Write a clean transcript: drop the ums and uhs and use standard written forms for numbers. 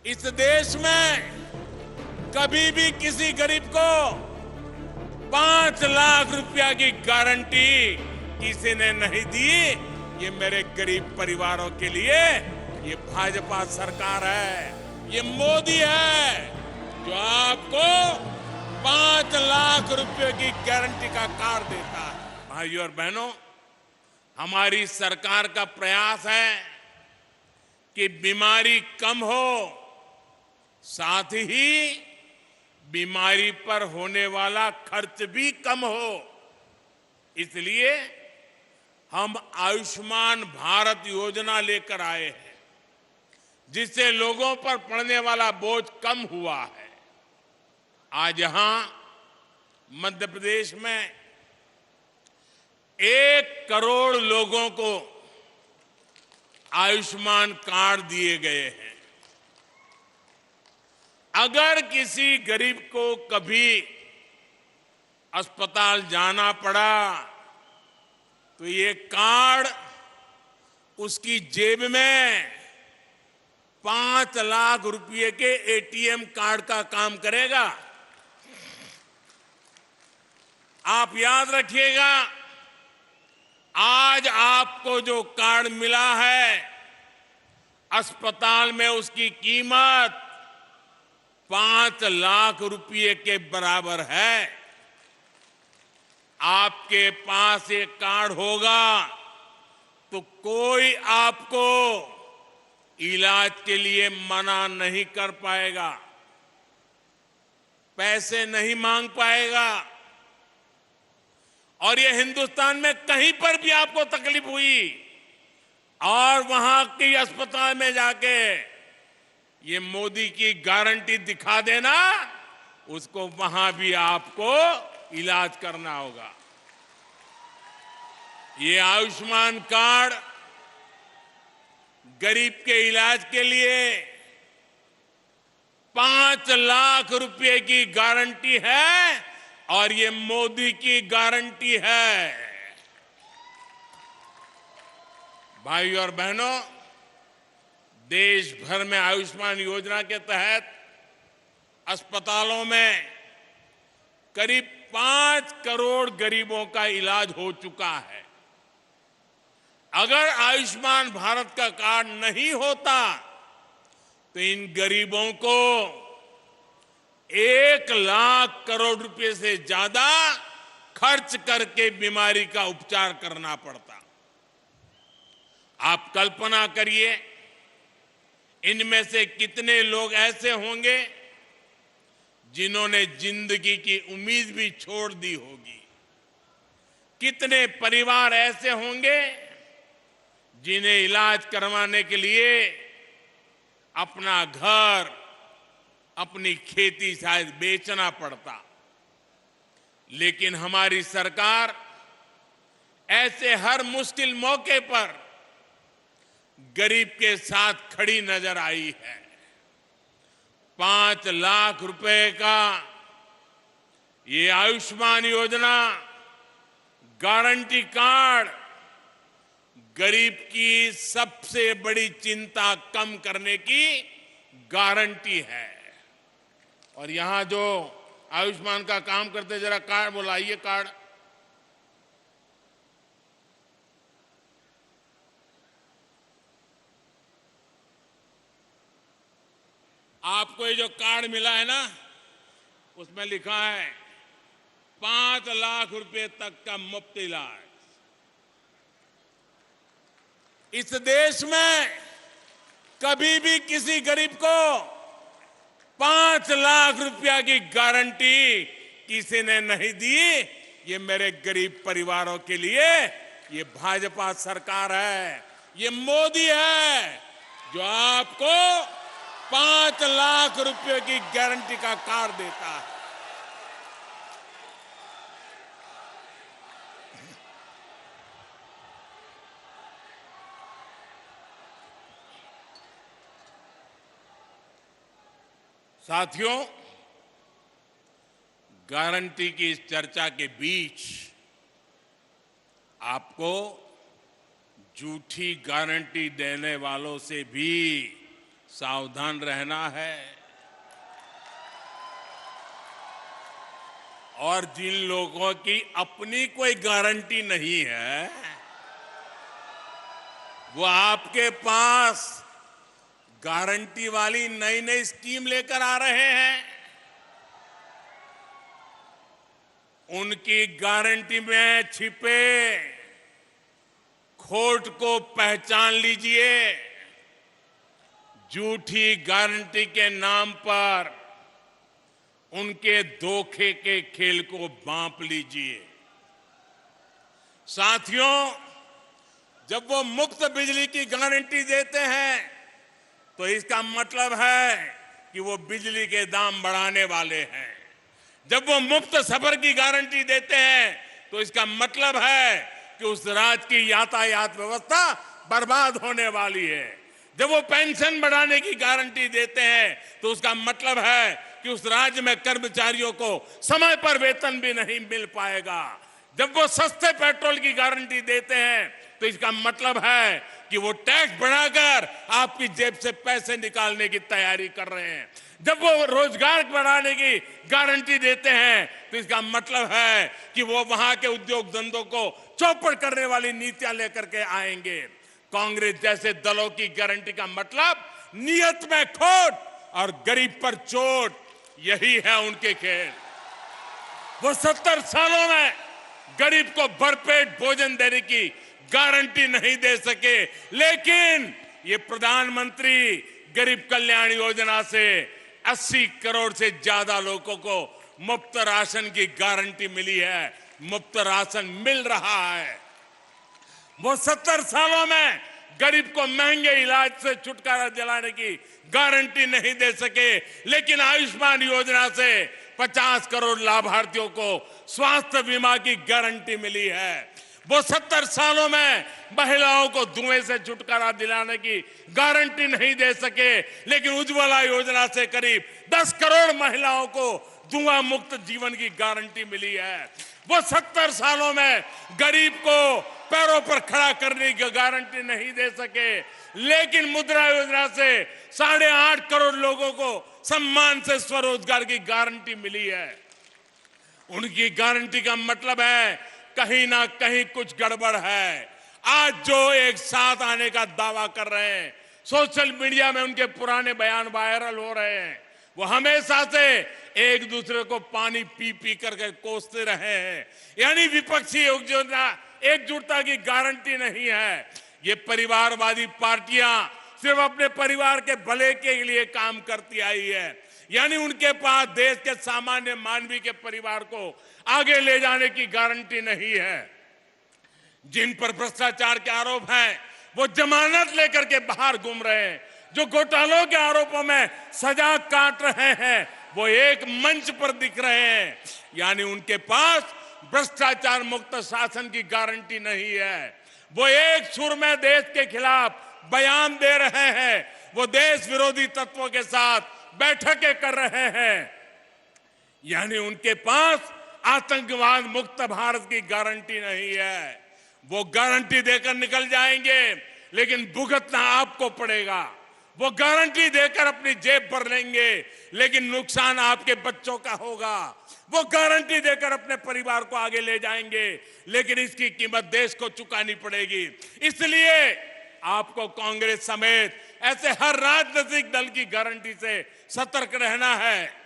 इस देश में कभी भी किसी गरीब को 5 लाख रुपया की गारंटी किसी ने नहीं दी। ये मेरे गरीब परिवारों के लिए ये भाजपा सरकार है, ये मोदी है जो आपको 5 लाख रुपए की गारंटी का कार्ड देता है। भाइयों और बहनों, हमारी सरकार का प्रयास है कि बीमारी कम हो, साथ ही बीमारी पर होने वाला खर्च भी कम हो। इसलिए हम आयुष्मान भारत योजना लेकर आए हैं, जिससे लोगों पर पड़ने वाला बोझ कम हुआ है। आज यहां मध्य प्रदेश में 1 करोड़ लोगों को आयुष्मान कार्ड दिए गए हैं। अगर किसी गरीब को कभी अस्पताल जाना पड़ा तो ये कार्ड उसकी जेब में 5 लाख रुपए के एटीएम कार्ड का काम करेगा। आप याद रखिएगा, आज आपको जो कार्ड मिला है, अस्पताल में उसकी कीमत 5 लाख रुपए के बराबर है। आपके पास ये कार्ड होगा तो कोई आपको इलाज के लिए मना नहीं कर पाएगा, पैसे नहीं मांग पाएगा। और ये हिंदुस्तान में कहीं पर भी आपको तकलीफ हुई और वहां के अस्पताल में जाके ये मोदी की गारंटी दिखा देना, उसको वहां भी आपको इलाज करना होगा। ये आयुष्मान कार्ड गरीब के इलाज के लिए 5 लाख रुपए की गारंटी है और ये मोदी की गारंटी है। भाइयों और बहनों, देश भर में आयुष्मान योजना के तहत अस्पतालों में करीब 5 करोड़ गरीबों का इलाज हो चुका है। अगर आयुष्मान भारत का कार्ड नहीं होता तो इन गरीबों को 1 लाख करोड़ रुपए से ज्यादा खर्च करके बीमारी का उपचार करना पड़ता। आप कल्पना करिए, इनमें से कितने लोग ऐसे होंगे जिन्होंने जिंदगी की उम्मीद भी छोड़ दी होगी। कितने परिवार ऐसे होंगे जिन्हें इलाज करवाने के लिए अपना घर, अपनी खेती शायद बेचना पड़ता। लेकिन हमारी सरकार ऐसे हर मुश्किल मौके पर गरीब के साथ खड़ी नजर आई है। 5 लाख रुपए का ये आयुष्मान योजना गारंटी कार्ड गरीब की सबसे बड़ी चिंता कम करने की गारंटी है। और यहां जो आयुष्मान का काम करते, जरा कार्ड बुलाइए। कार्ड आपको ये जो कार्ड मिला है ना, उसमें लिखा है 5 लाख रुपए तक का मुफ्त इलाज। इस देश में कभी भी किसी गरीब को 5 लाख रुपया की गारंटी किसी ने नहीं दी। ये मेरे गरीब परिवारों के लिए ये भाजपा सरकार है, ये मोदी है जो आपको 5 लाख रुपए की गारंटी का कार्ड देता है। साथियों, गारंटी की इस चर्चा के बीच आपको झूठी गारंटी देने वालों से भी सावधान रहना है। और जिन लोगों की अपनी कोई गारंटी नहीं है, वो आपके पास गारंटी वाली नई नई स्कीम लेकर आ रहे हैं। उनकी गारंटी में छिपे खोट को पहचान लीजिए। झूठी गारंटी के नाम पर उनके धोखे के खेल को भांप लीजिए। साथियों, जब वो मुफ्त बिजली की गारंटी देते हैं तो इसका मतलब है कि वो बिजली के दाम बढ़ाने वाले हैं। जब वो मुफ्त सफर की गारंटी देते हैं तो इसका मतलब है कि उस राज्य की यातायात व्यवस्था बर्बाद होने वाली है। जब वो पेंशन बढ़ाने की गारंटी देते हैं तो उसका मतलब है कि उस राज्य में कर्मचारियों को समय पर वेतन भी नहीं मिल पाएगा। जब वो सस्ते पेट्रोल की गारंटी देते हैं तो इसका मतलब है कि वो टैक्स बढ़ाकर आपकी जेब से पैसे निकालने की तैयारी कर रहे हैं। जब वो रोजगार बढ़ाने की गारंटी देते हैं तो इसका मतलब है कि वो वहां के उद्योग धंधों को चौपट करने वाली नीतियां लेकर के आएंगे। कांग्रेस जैसे दलों की गारंटी का मतलब नियत में खोट और गरीब पर चोट, यही है उनके खेल। वो 70 सालों में गरीब को भरपेट भोजन देने की गारंटी नहीं दे सके, लेकिन ये प्रधानमंत्री गरीब कल्याण योजना से 80 करोड़ से ज्यादा लोगों को मुफ्त राशन की गारंटी मिली है। मुफ्त राशन मिल रहा है। वो 70 सालों में गरीब को महंगे इलाज से छुटकारा दिलाने की गारंटी नहीं दे सके, लेकिन आयुष्मान योजना से 50 करोड़ लाभार्थियों को स्वास्थ्य बीमा की गारंटी मिली है। वो 70 सालों में महिलाओं को धुएं से छुटकारा दिलाने की गारंटी नहीं दे सके, लेकिन उज्ज्वला योजना से करीब 10 करोड़ महिलाओं को धुआं मुक्त जीवन की गारंटी मिली है। वो 70 सालों में गरीब को पैरों पर खड़ा करने की गारंटी नहीं दे सके, लेकिन मुद्रा योजना से 8.5 करोड़ लोगों को सम्मान से स्वरोजगार की गारंटी मिली है। उनकी गारंटी का मतलब है कहीं ना कहीं कुछ गड़बड़ है। आज जो एक साथ आने का दावा कर रहे हैं, सोशल मीडिया में उनके पुराने बयान वायरल हो रहे हैं। वो हमेशा से एक दूसरे को पानी पी पी करके कोसते रहे हैं। यानी विपक्षी एकजुटता की गारंटी नहीं है। ये परिवारवादी पार्टियां सिर्फ अपने परिवार के भले के लिए काम करती आई है। यानी उनके पास देश के सामान्य मानवीय के परिवार को आगे ले जाने की गारंटी नहीं है। जिन पर भ्रष्टाचार के आरोप हैं, वो जमानत लेकर के बाहर घूम रहे हैं। जो घोटालों के आरोपों में सजा काट रहे हैं, वो एक मंच पर दिख रहे हैं। यानी उनके पास भ्रष्टाचार मुक्त शासन की गारंटी नहीं है। वो एक सुर में देश के खिलाफ बयान दे रहे हैं। वो देश विरोधी तत्वों के साथ बैठकें कर रहे हैं। यानी उनके पास आतंकवाद मुक्त भारत की गारंटी नहीं है। वो गारंटी देकर निकल जाएंगे, लेकिन भुगतना आपको पड़ेगा। वो गारंटी देकर अपनी जेब भर लेंगे, लेकिन नुकसान आपके बच्चों का होगा। वो गारंटी देकर अपने परिवार को आगे ले जाएंगे, लेकिन इसकी कीमत देश को चुकानी पड़ेगी। इसलिए आपको कांग्रेस समेत ऐसे हर राजनीतिक दल की गारंटी से सतर्क रहना है।